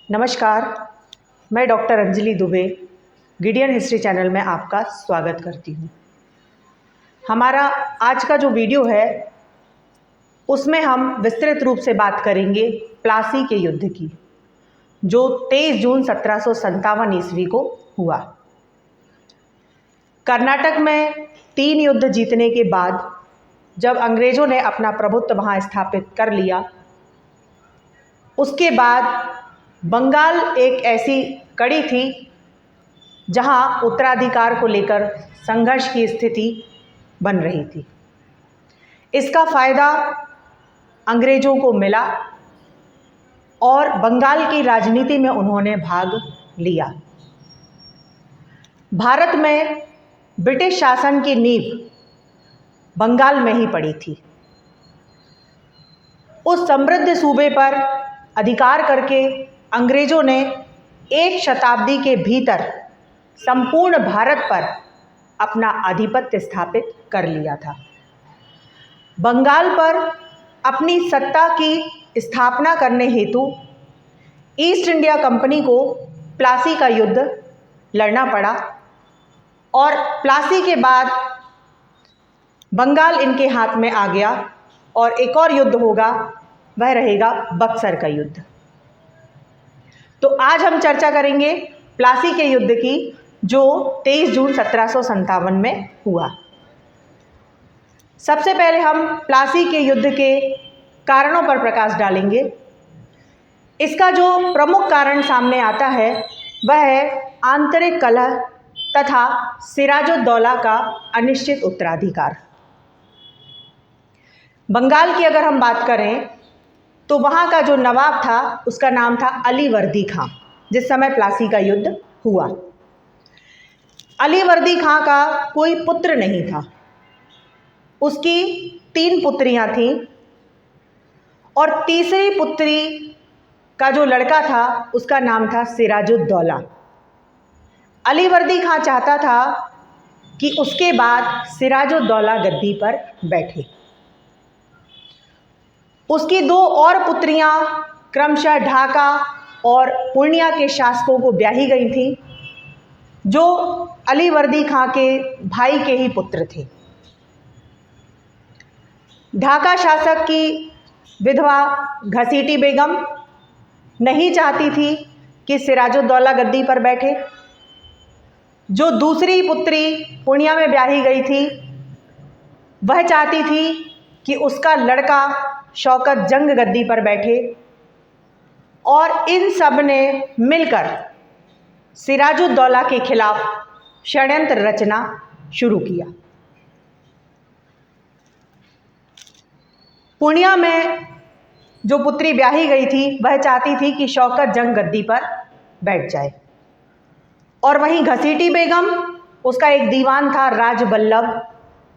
नमस्कार, मैं doctor Anjali Dubey Gideon history channel में आपका स्वागत करती हूँ। हमारा आज का जो वीडियो है उसमें हम विस्तृत रूप से बात करेंगे प्लासी के युद्ध की, जो 23 जून 1757 ईस्वी को हुआ। कर्नाटक में 3 युद्ध जीतने के बाद जब अंग्रेज़ों ने अपना प्रभुत्व वहाँ स्थापित कर लिया, उसके बाद बंगाल एक ऐसी कड़ी थी जहां उत्तराधिकार को लेकर संघर्ष की स्थिति बन रही थी। इसका फ़ायदा अंग्रेज़ों को मिला और बंगाल की राजनीति में उन्होंने भाग लिया। भारत में ब्रिटिश शासन की नींव बंगाल में ही पड़ी थी। उस समृद्ध सूबे पर अधिकार करके अंग्रेज़ों ने 1 शताब्दी के भीतर संपूर्ण भारत पर अपना आधिपत्य स्थापित कर लिया था। बंगाल पर अपनी सत्ता की स्थापना करने हेतु ईस्ट इंडिया कंपनी को प्लासी का युद्ध लड़ना पड़ा और प्लासी के बाद बंगाल इनके हाथ में आ गया और एक और युद्ध होगा, वह रहेगा बक्सर का युद्ध। तो आज हम चर्चा करेंगे प्लासी के युद्ध की, जो 23 जून 1757 में हुआ। सबसे पहले हम प्लासी के युद्ध के कारणों पर प्रकाश डालेंगे। इसका जो प्रमुख कारण सामने आता है वह है आंतरिक कलह तथा सिराजुद्दौला का अनिश्चित उत्तराधिकार। बंगाल की अगर हम बात करें तो वहाँ का जो नवाब था उसका नाम था अली वर्दी खां, जिस समय प्लासी का युद्ध हुआ। अली वर्दी खां का कोई पुत्र नहीं था, उसकी 3 पुत्रियां थीं और तीसरी पुत्री का जो लड़का था उसका नाम था सिराजुद्दौला। अली वर्दी खां चाहता था कि उसके बाद सिराजुद्दौला गद्दी पर बैठे। उसकी 2 और पुत्रियां क्रमशः ढाका और पूर्णिया के शासकों को ब्याही गई थीं, जो अली वर्दी खां के भाई के ही पुत्र थे। ढाका शासक की विधवा घसीटी बेगम नहीं चाहती थी कि सिराजुद्दौला गद्दी पर बैठे। जो दूसरी पुत्री पूर्णिया में ब्याही गई थी, वह चाहती थी कि उसका लड़का शौकत जंग गद्दी पर बैठे और इन सब ने मिलकर सिराजुद्दौला के खिलाफ षड्यंत्र रचना शुरू किया। पूर्णिया में जो पुत्री ब्याही गई थी वह चाहती थी कि शौकत जंग गद्दी पर बैठ जाए और वहीं घसीटी बेगम, उसका एक दीवान था राजबल्लभ,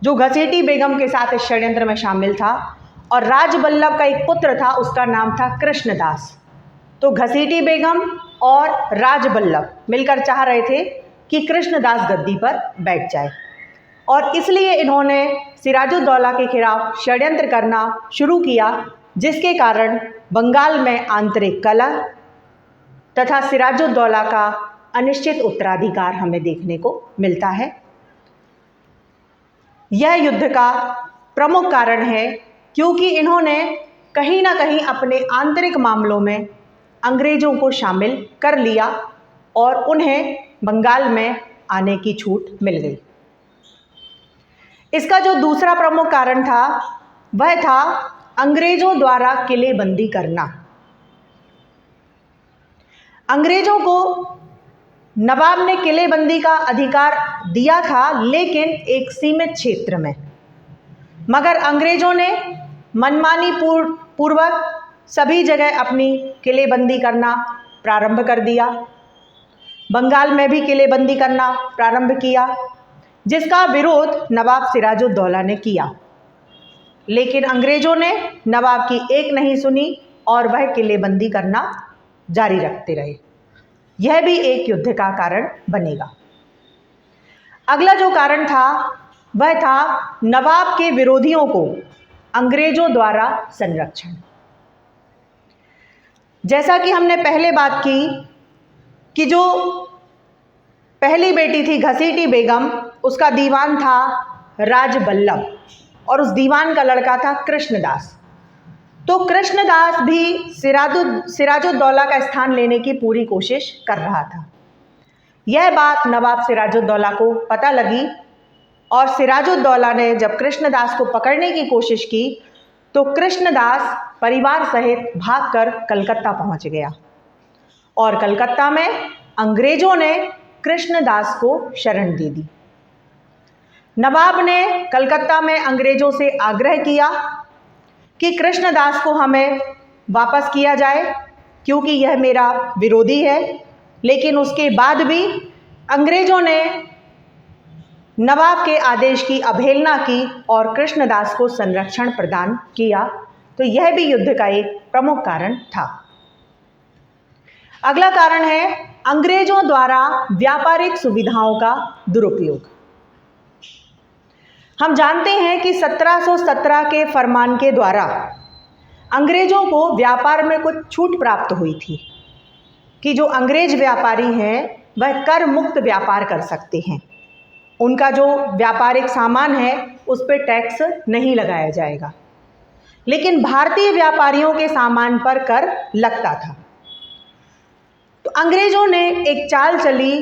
जो घसीटी बेगम के साथ इस षड्यंत्र में शामिल था, और राजबल्लभ का एक पुत्र था, उसका नाम था कृष्णदास। तो घसीटी बेगम और राजबल्लभ मिलकर चाह रहे थे कि कृष्णदास गद्दी पर बैठ जाए और इसलिए इन्होंने सिराजुद्दौला के खिलाफ षड्यंत्र करना शुरू किया, जिसके कारण बंगाल में आंतरिक कलह तथा सिराजुद्दौला का अनिश्चित उत्तराधिकार हमें देखने को मिलता है। यह युद्ध का प्रमुख कारण है क्योंकि इन्होंने कहीं ना कहीं अपने आंतरिक मामलों में अंग्रेज़ों को शामिल कर लिया और उन्हें बंगाल में आने की छूट मिल गई। इसका जो दूसरा प्रमुख कारण था वह था अंग्रेज़ों द्वारा किलेबंदी करना। अंग्रेज़ों को नवाब ने किलेबंदी का अधिकार दिया था, लेकिन एक सीमित क्षेत्र में, मगर अंग्रेज़ों ने मनमानी पूर्वक सभी जगह अपनी किलेबंदी करना प्रारंभ कर दिया। बंगाल में भी किलेबंदी करना प्रारंभ किया, जिसका विरोध नवाब सिराजुद्दौला ने किया, लेकिन अंग्रेज़ों ने नवाब की एक नहीं सुनी और वह किलेबंदी करना जारी रखते रहे। यह भी एक युद्ध का कारण बनेगा। अगला जो कारण था वह था नवाब के विरोधियों को अंग्रेज़ों द्वारा संरक्षण। जैसा कि हमने पहले बात की कि जो पहली बेटी थी घसीटी बेगम, उसका दीवान था राजबल्लभ और उस दीवान का लड़का था कृष्णदास। तो कृष्णदास भी सिराजुद्दौला का स्थान लेने की पूरी कोशिश कर रहा था। यह बात नवाब सिराजुद्दौला को पता लगी और सिराजुद्दौला ने जब कृष्णदास को पकड़ने की कोशिश की तो कृष्णदास परिवार सहित भागकर कलकत्ता पहुंच गया और कलकत्ता में अंग्रेजों ने कृष्णदास को शरण दे दी। नवाब ने कलकत्ता में अंग्रेजों से आग्रह किया कि कृष्णदास को हमें वापस किया जाए क्योंकि यह मेरा विरोधी है, लेकिन उसके बाद भी अंग्रेजों ने नवाब के आदेश की अवहेलना की और कृष्णदास को संरक्षण प्रदान किया। तो यह भी युद्ध का एक प्रमुख कारण था। अगला कारण है अंग्रेजों द्वारा व्यापारिक सुविधाओं का दुरुपयोग। हम जानते हैं कि 1717 के फरमान के द्वारा अंग्रेजों को व्यापार में कुछ छूट प्राप्त हुई थी कि जो अंग्रेज व्यापारी हैं वह कर मुक्त व्यापार कर सकते हैं। उनका जो व्यापारिक सामान है उस पर टैक्स नहीं लगाया जाएगा, लेकिन भारतीय व्यापारियों के सामान पर कर लगता था। तो अंग्रेजों ने एक चाल चली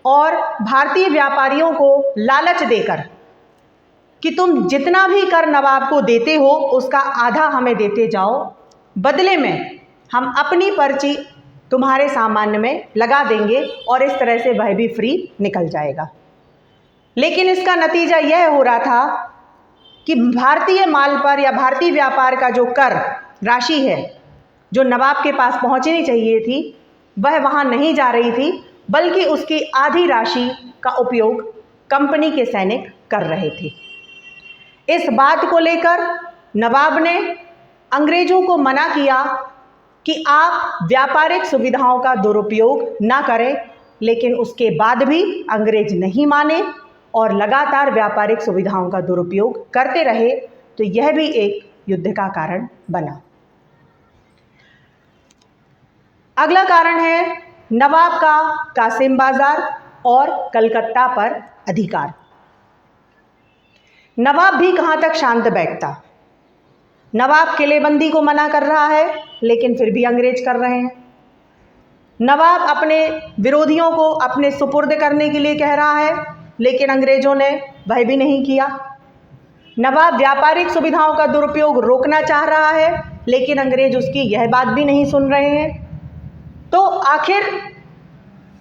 और भारतीय व्यापारियों को लालच देकर कि तुम जितना भी कर नवाब को देते हो उसका आधा हमें देते जाओ, बदले में हम अपनी पर्ची तुम्हारे सामान में लगा देंगे और इस तरह से वह भी फ्री निकल जाएगा। लेकिन इसका नतीजा यह हो रहा था कि भारतीय माल पर या भारतीय व्यापार का जो कर राशि है जो नवाब के पास पहुंचनी चाहिए थी वह वहां नहीं जा रही थी, बल्कि उसकी आधी राशि का उपयोग कंपनी के सैनिक कर रहे थे। इस बात को लेकर नवाब ने अंग्रेजों को मना किया कि आप व्यापारिक सुविधाओं का दुरुपयोग ना करें, लेकिन उसके बाद भी अंग्रेज नहीं माने और लगातार व्यापारिक सुविधाओं का दुरुपयोग करते रहे। तो यह भी एक युद्ध का कारण बना। अगला कारण है नवाब का कासिम बाजार और कलकत्ता पर अधिकार। नवाब भी कहाँ तक शांत बैठता। नवाब किलेबंदी को मना कर रहा है, लेकिन फिर भी अंग्रेज कर रहे हैं। नवाब अपने विरोधियों को अपने सुपुर्द करने के लिए कह रहा है, लेकिन अंग्रेजों ने वह भी नहीं किया। नवाब व्यापारिक सुविधाओं का दुरुपयोग रोकना चाह रहा है, लेकिन अंग्रेज उसकी यह बात भी नहीं सुन रहे हैं। तो आखिर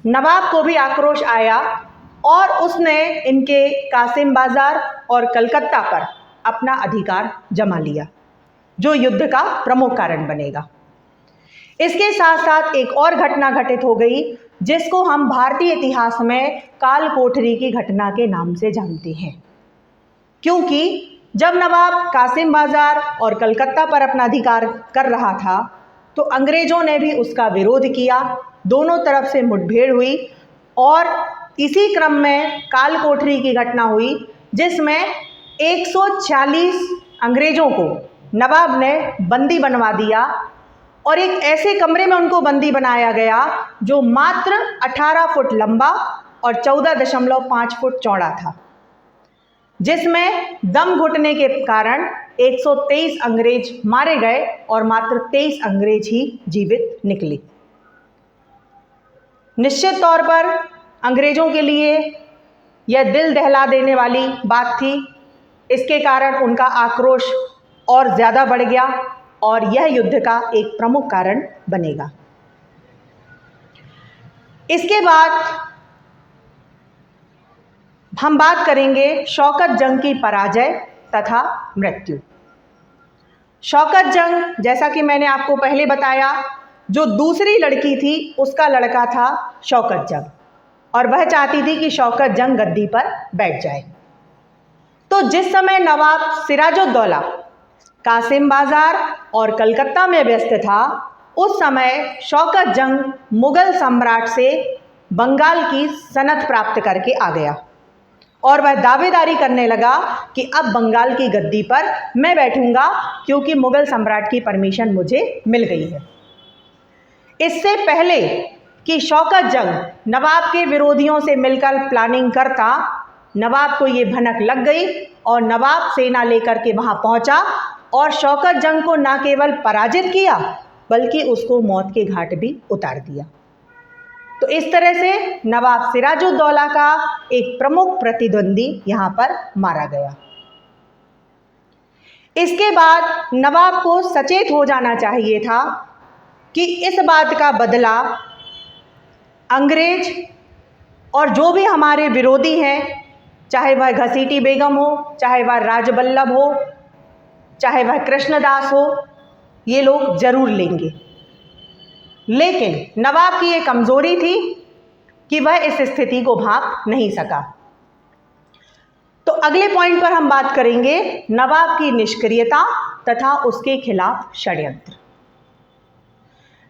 नवाब को भी आक्रोश आया और उसने इनके कासिम बाजार और कलकत्ता पर अपना अधिकार जमा लिया, जो युद्ध का प्रमुख कारण बनेगा। इसके साथ साथ एक और घटना घटित हो गई जिसको हम भारतीय इतिहास में काल कोठरी की घटना के नाम से जानते हैं, क्योंकि जब नवाब कासिम बाजार और कलकत्ता पर अपना अधिकार कर रहा था तो अंग्रेजों ने भी उसका विरोध किया। दोनों तरफ से मुठभेड़ हुई और इसी क्रम में काल कोठरी की घटना हुई जिसमें 140 अंग्रेजों को नवाब ने बंदी बनवा दिया और एक ऐसे कमरे में उनको बंदी बनाया गया जो मात्र 18 फुट लंबा और 14.5 फुट चौड़ा था, जिसमें दम घुटने के कारण 123 अंग्रेज मारे गए और मात्र 23 अंग्रेज ही जीवित निकले। निश्चित तौर पर अंग्रेजों के लिए यह दिल दहला देने वाली बात थी। इसके कारण उनका आक्रोश और ज़्यादा बढ़ गया और यह युद्ध का एक प्रमुख कारण बनेगा। इसके बाद हम बात करेंगे शौकत जंग की पराजय तथा मृत्यु। शौकत जंग, जैसा कि मैंने आपको पहले बताया, जो दूसरी लड़की थी उसका लड़का था शौकत जंग और वह चाहती थी कि शौकत जंग गद्दी पर बैठ जाए। तो जिस समय नवाब सिराजुद्दौला कासिम बाजार और कलकत्ता में व्यस्त था, उस समय शौकत जंग मुगल सम्राट से बंगाल की सनद प्राप्त करके आ गया और वह दावेदारी करने लगा कि अब बंगाल की गद्दी पर मैं बैठूंगा क्योंकि मुगल सम्राट की परमिशन मुझे मिल गई है। इससे पहले कि शौकत जंग नवाब के विरोधियों से मिलकर प्लानिंग करता, नवाब को ये भनक लग गई और नवाब सेना लेकर के वहाँ पहुँचा और शौकत जंग को न केवल पराजित किया बल्कि उसको मौत के घाट भी उतार दिया। तो इस तरह से नवाब सिराजुद्दौला का एक प्रमुख प्रतिद्वंदी यहाँ पर मारा गया। इसके बाद नवाब को सचेत हो जाना चाहिए था कि इस बात का बदला अंग्रेज और जो भी हमारे विरोधी हैं, चाहे वह घसीटी बेगम हो, चाहे वह राजबल्लभ हो, चाहे वह कृष्णदास हो, ये लोग जरूर लेंगे। लेकिन नवाब की ये कमज़ोरी थी कि वह इस स्थिति को भांप नहीं सका। तो अगले पॉइंट पर हम बात करेंगे नवाब की निष्क्रियता तथा उसके खिलाफ षड्यंत्र।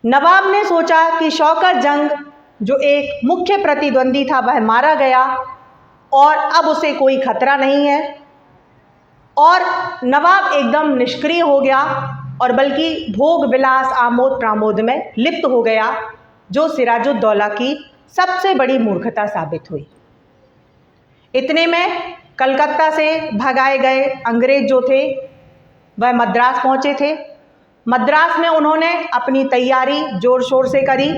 नवाब ने सोचा कि शौकत जंग जो एक मुख्य प्रतिद्वंदी था वह मारा गया और अब उसे कोई खतरा नहीं है, और नवाब एकदम निष्क्रिय हो गया और बल्कि भोग विलास आमोद प्रमोद में लिप्त हो गया, जो सिराजुद्दौला की सबसे बड़ी मूर्खता साबित हुई। इतने में कलकत्ता से भगाए गए अंग्रेज जो थे वह मद्रास पहुँचे थे। मद्रास में उन्होंने अपनी तैयारी जोर शोर से करी।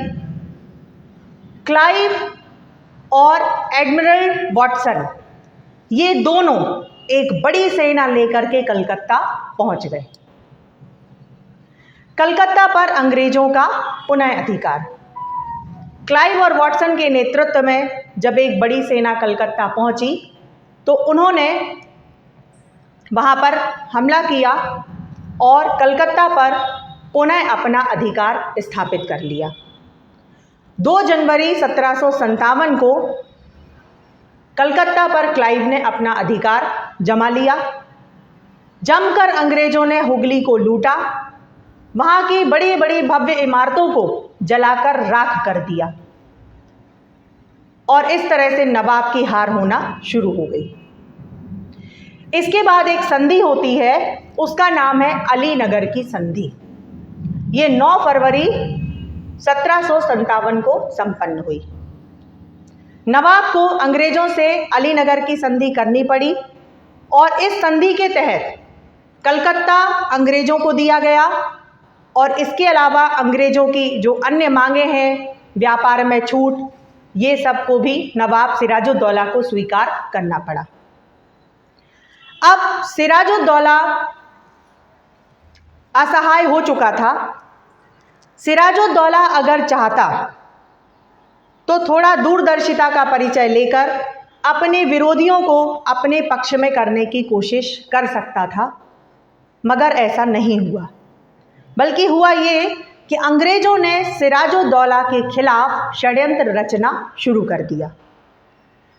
क्लाइव और एडमिरल वॉटसन ये दोनों एक बड़ी सेना लेकर के कलकत्ता पहुंच गए। कलकत्ता पर अंग्रेजों का पुनः अधिकार। क्लाइव और वॉटसन के नेतृत्व में जब एक बड़ी सेना कलकत्ता पहुंची तो उन्होंने वहां पर हमला किया और कलकत्ता पर पुनः अपना अधिकार स्थापित कर लिया। 2 जनवरी 1757 को कलकत्ता पर क्लाइव ने अपना अधिकार जमा लिया। जमकर अंग्रेजों ने हुगली को लूटा, वहाँ की बड़ी बड़ी भव्य इमारतों को जलाकर राख कर दिया और इस तरह से नवाब की हार होना शुरू हो गई। इसके बाद एक संधि होती है, उसका नाम है अलीनगर की संधि। ये 9 फरवरी 1757 को संपन्न हुई। नवाब को अंग्रेजों से अलीनगर की संधि करनी पड़ी और इस संधि के तहत कलकत्ता अंग्रेजों को दिया गया और इसके अलावा अंग्रेजों की जो अन्य मांगे हैं, व्यापार में छूट, ये सब को भी नवाब सिराजुद्दौला को स्वीकार करना पड़ा। अब सिराजुद्दौला असहाय हो चुका था। सिराजुद्दौला अगर चाहता तो थोड़ा दूरदर्शिता का परिचय लेकर अपने विरोधियों को अपने पक्ष में करने की कोशिश कर सकता था, मगर ऐसा नहीं हुआ। बल्कि हुआ ये कि अंग्रेजों ने सिराजुद्दौला के खिलाफ षड्यंत्र रचना शुरू कर दिया।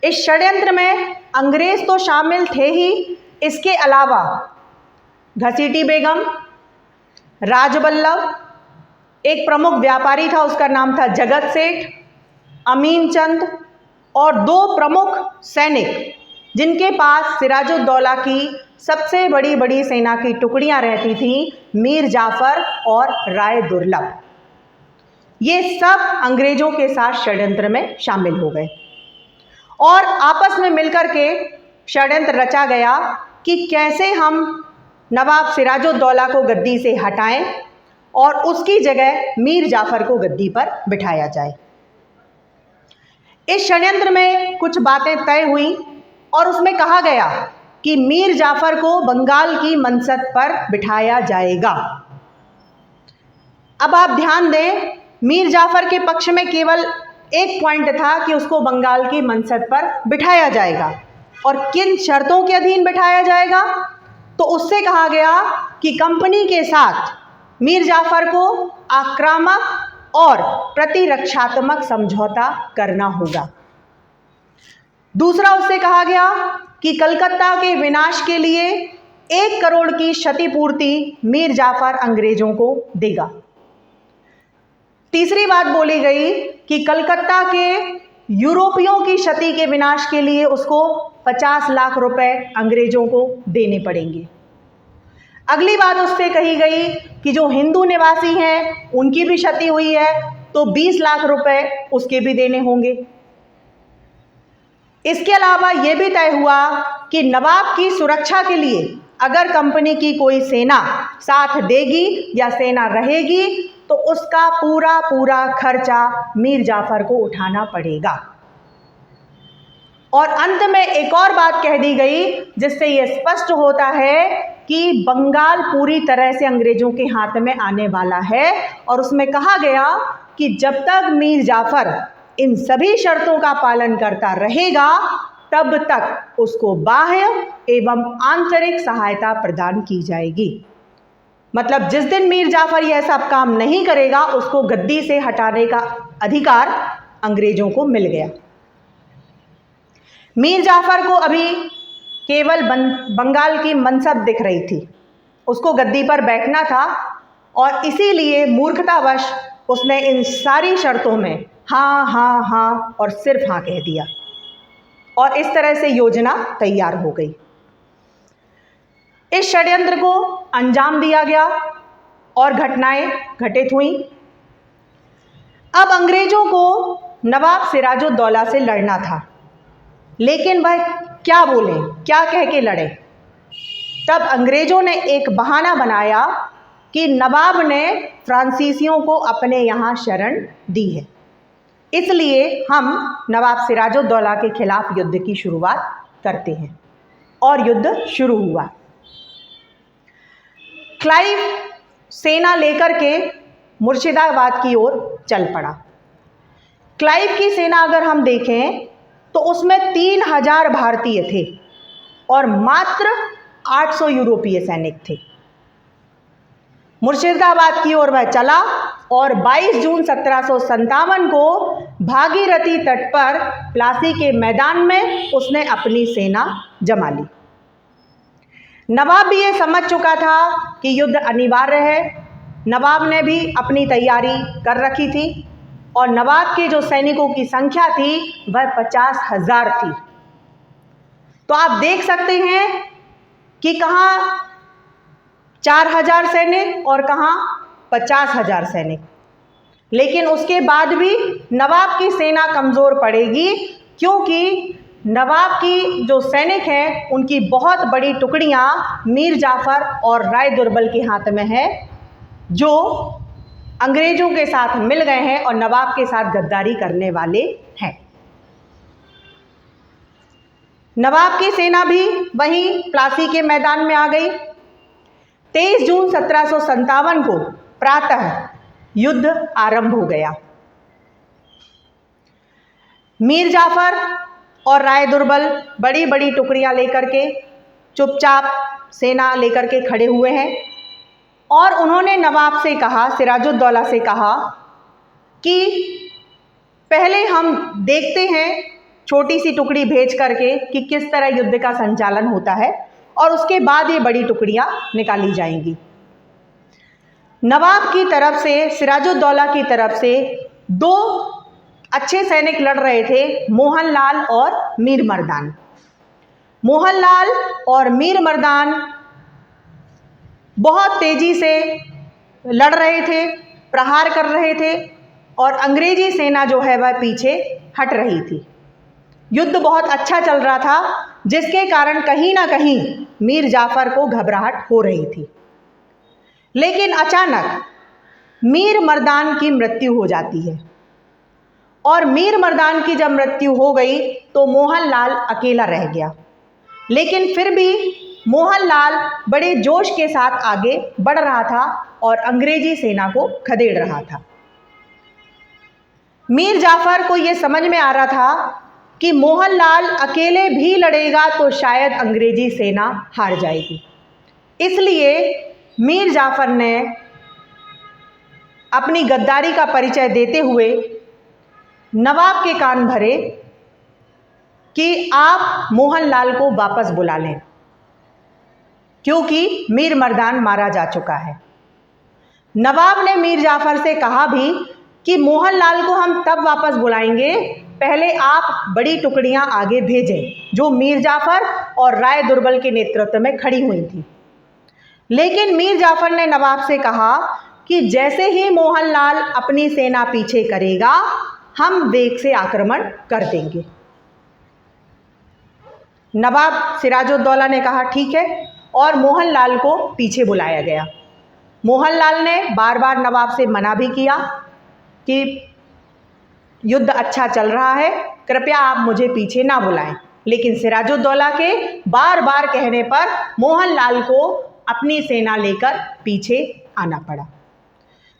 इस षड्यंत्र में अंग्रेज तो शामिल थे ही, इसके अलावा घसीटी बेगम, राजबल्लभ, एक प्रमुख व्यापारी था उसका नाम था जगत सेठ, अमीन चंद और 2 प्रमुख सैनिक जिनके पास सिराजुद्दौला की सबसे बड़ी बड़ी सेना की टुकड़ियां रहती थीं, मीर जाफर और राय दुर्लभ। ये सब अंग्रेजों के साथ षड्यंत्र में शामिल हो गए और आपस में मिलकर के षड्यंत्र रचा गया कि कैसे हम नवाब सिराजुद्दौला को गद्दी से हटाएं और उसकी जगह मीर जाफर को गद्दी पर बिठाया जाए। इस षड्यंत्र में कुछ बातें तय हुई और उसमें कहा गया कि मीर जाफर को बंगाल की मनसब पर बिठाया जाएगा। अब आप ध्यान दें, मीर जाफर के पक्ष में केवल एक पॉइंट था कि उसको बंगाल की मनसब पर बिठाया जाएगा और किन शर्तों के अधीन बिठाया जाएगा। तो उससे कहा गया कि कंपनी के साथ मीर जाफर को आक्रामक और प्रतिरक्षात्मक समझौता करना होगा। दूसरा, उससे कहा गया कि कलकत्ता के विनाश के लिए 1 करोड़ की क्षतिपूर्ति मीर जाफर अंग्रेजों को देगा। तीसरी बात बोली गई कि कलकत्ता के यूरोपियों की क्षति के विनाश के लिए उसको 50 लाख रुपए अंग्रेजों को देने पड़ेंगे। अगली बात उससे कही गई कि जो हिंदू निवासी हैं उनकी भी क्षति हुई है तो 20 लाख रुपए उसके भी देने होंगे। इसके अलावा ये भी तय हुआ कि नवाब की सुरक्षा के लिए अगर कंपनी की कोई सेना साथ देगी या सेना रहेगी तो उसका पूरा पूरा खर्चा मीर जाफर को उठाना पड़ेगा। और अंत में एक और बात कह दी गई जिससे यह स्पष्ट होता है कि बंगाल पूरी तरह से अंग्रेजों के हाथ में आने वाला है। और उसमें कहा गया कि जब तक मीर जाफर इन सभी शर्तों का पालन करता रहेगा तब तक उसको बाह्य एवं आंतरिक सहायता प्रदान की जाएगी। मतलब जिस दिन मीर जाफर यह सब काम नहीं करेगा उसको गद्दी से हटाने का अधिकार अंग्रेजों को मिल गया। मीर जाफर को अभी केवल बंगाल की मनसब दिख रही थी, उसको गद्दी पर बैठना था और इसीलिए मूर्खतावश उसने इन सारी शर्तों में हाँ हाँ हाँ और सिर्फ हाँ कह दिया और इस तरह से योजना तैयार हो गई। इस षड्यंत्र को अंजाम दिया गया और घटनाएं घटित हुई। अब अंग्रेजों को नवाब सिराजुद्दौला से लड़ना था, लेकिन वह क्या बोले, क्या कह के लड़े। तब अंग्रेजों ने एक बहाना बनाया कि नवाब ने फ्रांसीसियों को अपने यहाँ शरण दी है, इसलिए हम नवाब सिराजुद्दौला के खिलाफ युद्ध की शुरुआत करते हैं। और युद्ध शुरू हुआ। क्लाइव सेना लेकर के मुर्शिदाबाद की ओर चल पड़ा। क्लाइव की सेना अगर हम देखें तो उसमें 3000 भारतीय थे और मात्र 800 यूरोपीय सैनिक थे। मुर्शिदाबाद की ओर वह चला और 22 जून 1757 को भागीरथी तट पर प्लासी के मैदान में उसने अपनी सेना जमा ली। नवाब भी ये समझ चुका था कि युद्ध अनिवार्य है। नवाब ने भी अपनी तैयारी कर रखी थी और नवाब के जो सैनिकों की संख्या थी वह 50,000 थी। तो आप देख सकते हैं कि कहाँ 4000 सैनिक और कहाँ 50,000 सैनिक। लेकिन उसके बाद भी नवाब की सेना कमज़ोर पड़ेगी, क्योंकि नवाब की जो सैनिक हैं उनकी बहुत बड़ी टुकड़ियाँ मीर जाफर और राय दुर्बल के हाथ में है, जो अंग्रेजों के साथ मिल गए हैं और नवाब के साथ गद्दारी करने वाले हैं। नवाब की सेना भी वहीं प्लासी के मैदान में आ गई। 23 जून 1757 को प्रातः युद्ध आरंभ हो गया। मीर जाफर और राय दुर्बल बड़ी बड़ी टुकड़ियां लेकर के चुपचाप सेना लेकर के खड़े हुए हैं और उन्होंने नवाब से कहा, सिराजुद्दौला से कहा कि पहले हम देखते हैं छोटी सी टुकड़ी भेज करके कि किस तरह युद्ध का संचालन होता है और उसके बाद ये बड़ी टुकड़ियां निकाली जाएंगी। नवाब की तरफ से, सिराजुद्दौला की तरफ से 2 अच्छे सैनिक लड़ रहे थे, मोहनलाल और मीर मर्दान। मोहनलाल और मीर मर्दान बहुत तेजी से लड़ रहे थे, प्रहार कर रहे थे और अंग्रेजी सेना जो है वह पीछे हट रही थी। युद्ध बहुत अच्छा चल रहा था, जिसके कारण कहीं ना कहीं मीर जाफर को घबराहट हो रही थी। लेकिन अचानक मीर मर्दान की मृत्यु हो जाती है और मीर मर्दान की जब मृत्यु हो गई तो मोहनलाल अकेला रह गया। लेकिन फिर भी मोहनलाल बड़े जोश के साथ आगे बढ़ रहा था और अंग्रेजी सेना को खदेड़ रहा था। मीर जाफर को यह समझ में आ रहा था कि मोहनलाल अकेले भी लड़ेगा तो शायद अंग्रेजी सेना हार जाएगी। इसलिए मीर जाफर ने अपनी गद्दारी का परिचय देते हुए नवाब के कान भरे कि आप मोहनलाल को वापस बुला लें, क्योंकि मीर मर्दान मारा जा चुका है। नवाब ने मीर जाफर से कहा भी कि मोहनलाल को हम तब वापस बुलाएंगे, पहले आप बड़ी टुकड़ियां आगे भेजें जो मीर जाफर और राय दुर्बल के नेतृत्व में खड़ी हुई थी। लेकिन मीर जाफर ने नवाब से कहा कि जैसे ही मोहनलाल अपनी सेना पीछे करेगा हम वेग से आक्रमण कर देंगे। नवाब सिराजुद्दौला ने कहा ठीक है, और मोहनलाल को पीछे बुलाया गया। मोहनलाल ने बार बार नवाब से मना भी किया कि युद्ध अच्छा चल रहा है, कृपया आप मुझे पीछे ना बुलाएं, लेकिन सिराजुद्दौला के बार बार कहने पर मोहनलाल को अपनी सेना लेकर पीछे आना पड़ा।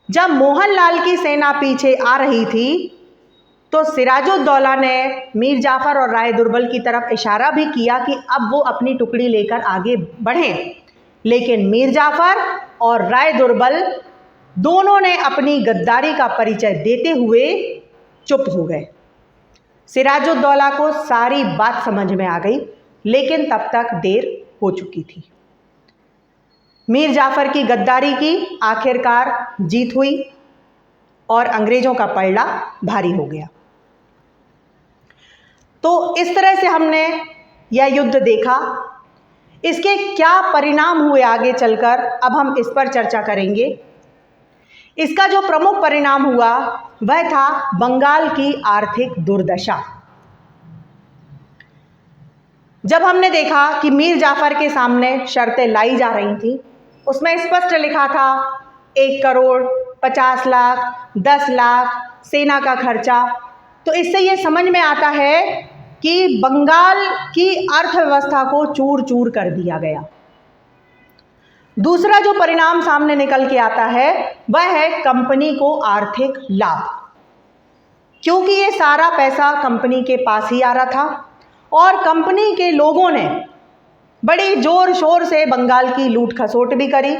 जब मोहनलाल की सेना पीछे आ रही थी तो सिराजुद्दौला ने मीर जाफ़र और राय दुर्बल की तरफ इशारा भी किया कि अब वो अपनी टुकड़ी लेकर आगे बढ़ें, लेकिन मीर जाफ़र और राय दुर्बल दोनों ने अपनी गद्दारी का परिचय देते हुए चुप हो गए। सिराजुद्दौला को सारी बात समझ में आ गई, लेकिन तब तक देर हो चुकी थी। मीर जाफ़र की गद्दारी की आखिरकार जीत हुई और अंग्रेज़ों का पलड़ा भारी हो गया। तो इस तरह से हमने यह युद्ध देखा। इसके क्या परिणाम हुए आगे चलकर, अब हम इस पर चर्चा करेंगे। इसका जो प्रमुख परिणाम हुआ वह था बंगाल की आर्थिक दुर्दशा। जब हमने देखा कि मीर जाफ़र के सामने शर्तें लाई जा रही थी, उसमें स्पष्ट लिखा था 1 करोड़ 50 लाख 10 लाख सेना का खर्चा, तो इससे ये समझ में आता है कि बंगाल की अर्थव्यवस्था को चूर चूर कर दिया गया। दूसरा जो परिणाम सामने निकल के आता है वह है कंपनी को आर्थिक लाभ, क्योंकि ये सारा पैसा कंपनी के पास ही आ रहा था और कंपनी के लोगों ने बड़ी जोर शोर से बंगाल की लूट खसोट भी करी।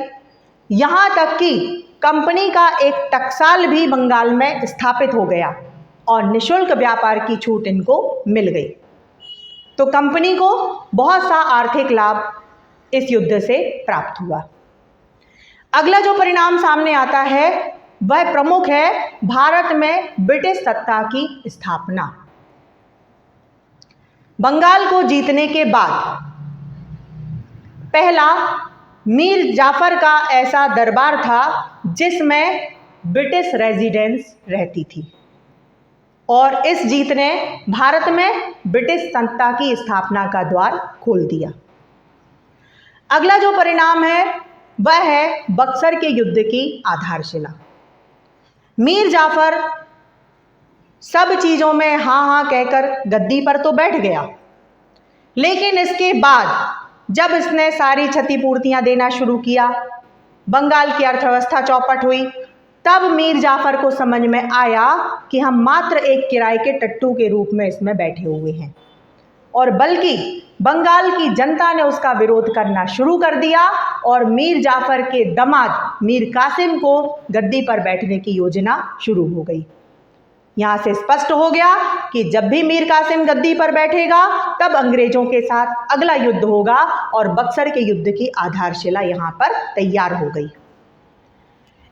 यहाँ तक कि कंपनी का एक टकसाल भी बंगाल में स्थापित हो गया और निःशुल्क व्यापार की छूट इनको मिल गई। तो कंपनी को बहुत सा आर्थिक लाभ इस युद्ध से प्राप्त हुआ। अगला जो परिणाम सामने आता है वह प्रमुख है भारत में ब्रिटिश सत्ता की स्थापना। बंगाल को जीतने के बाद पहला मीर जाफ़र का ऐसा दरबार था जिसमें ब्रिटिश रेजिडेंस रहती थी, और इस जीत ने भारत में ब्रिटिश सत्ता की स्थापना का द्वार खोल दिया। अगला जो परिणाम है वह है बक्सर के युद्ध की आधारशिला। मीर जाफ़र सब चीज़ों में हाँ हाँ कहकर गद्दी पर तो बैठ गया, लेकिन इसके बाद जब इसने सारी क्षतिपूर्तियां देना शुरू किया, बंगाल की अर्थव्यवस्था चौपट हुई, तब मीर जाफ़र को समझ में आया कि हम मात्र एक किराए के टट्टू के रूप में इसमें बैठे हुए हैं, और बल्कि बंगाल की जनता ने उसका विरोध करना शुरू कर दिया और मीर जाफ़र के दामाद मीर कासिम को गद्दी पर बैठने की योजना शुरू हो गई। यहाँ से स्पष्ट हो गया कि जब भी मीर कासिम गद्दी पर बैठेगा तब अंग्रेजों के साथ अगला युद्ध होगा, और बक्सर के युद्ध की आधारशिला यहाँ पर तैयार हो गई।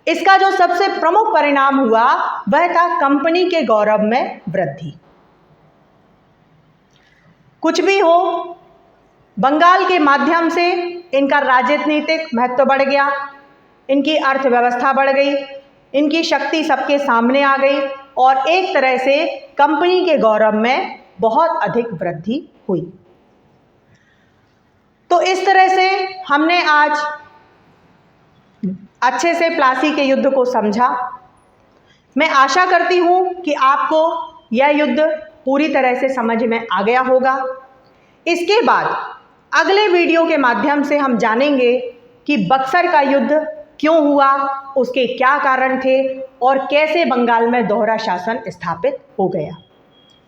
इसका जो सबसे प्रमुख परिणाम हुआ वह था कंपनी के गौरव में वृद्धि। कुछ भी हो, बंगाल के माध्यम से इनका राजनीतिक महत्व बढ़ गया, इनकी अर्थव्यवस्था बढ़ गई, इनकी शक्ति सबके सामने आ गई और एक तरह से कंपनी के गौरव में बहुत अधिक वृद्धि हुई। तो इस तरह से हमने आज अच्छे से प्लासी के युद्ध को समझा। मैं आशा करती हूँ कि आपको यह युद्ध पूरी तरह से समझ में आ गया होगा। इसके बाद अगले वीडियो के माध्यम से हम जानेंगे कि बक्सर का युद्ध क्यों हुआ, उसके क्या कारण थे और कैसे बंगाल में दोहरा शासन स्थापित हो गया।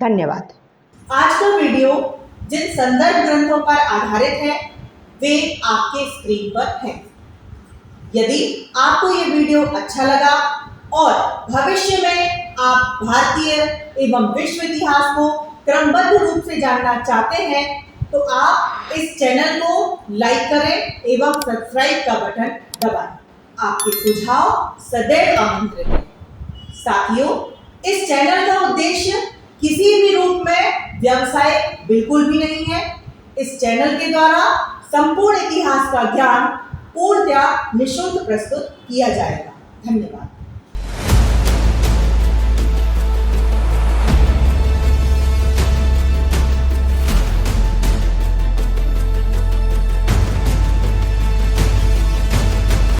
धन्यवाद। आज का वीडियो जिन संदर्भ ग्रंथों पर आधारित है वे आपके स्क्रीन पर हैं। यदि आपको ये वीडियो अच्छा लगा और भविष्य में आप भारतीय एवं विश्व इतिहास को क्रमबद्ध रूप से जानना चाहते हैं तो आप इस चैनल को लाइक करें एवं सब्सक्राइब का बटन दबाएं। आपके सुझाव सदैव आमंत्रित हैं। साथियों, इस चैनल का उद्देश्य किसी भी रूप में व्यवसाय बिल्कुल भी नहीं है। इस चैनल के द्वारा संपूर्ण इतिहास का ज्ञान पूर्णतः निःशुल्क प्रस्तुत किया जाएगा। धन्यवाद।